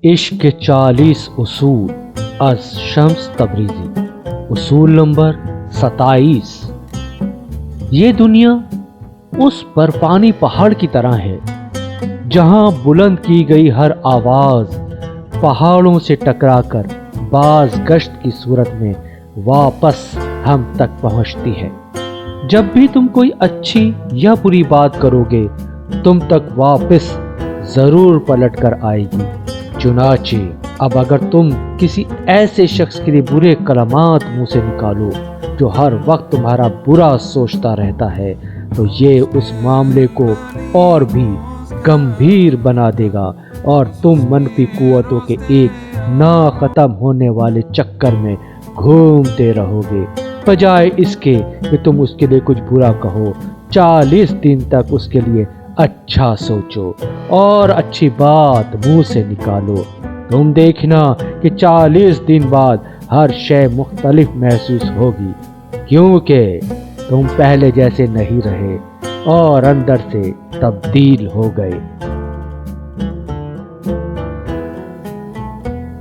عشق کے 40 اصول از شمس تبریزی۔ اصول نمبر 27۔ یہ دنیا اس برفانی پہاڑ کی طرح ہے جہاں بلند کی گئی ہر آواز پہاڑوں سے ٹکرا کر باز گشت کی صورت میں واپس ہم تک پہنچتی ہے۔ جب بھی تم کوئی اچھی یا بری بات کرو گے تم تک واپس ضرور پلٹ کر آئے گی۔ چنانچہ اب اگر تم کسی ایسے شخص کے لیے برے کلمات منہ سے نکالو جو ہر وقت تمہارا برا سوچتا رہتا ہے تو یہ اس معاملے کو اور بھی گمبھیر بنا دے گا اور تم منفی قوتوں کے ایک نا ختم ہونے والے چکر میں گھومتے رہو گے، بجائے اس کے کہ تم اس کے لیے کچھ برا کہو۔ 40 دن تک اس کے لیے اچھا سوچو اور اچھی بات منہ سے نکالو۔ تم دیکھنا کہ 40 دن بعد ہر شے مختلف محسوس ہوگی، کیونکہ تم پہلے جیسے نہیں رہے اور اندر سے تبدیل ہو گئے۔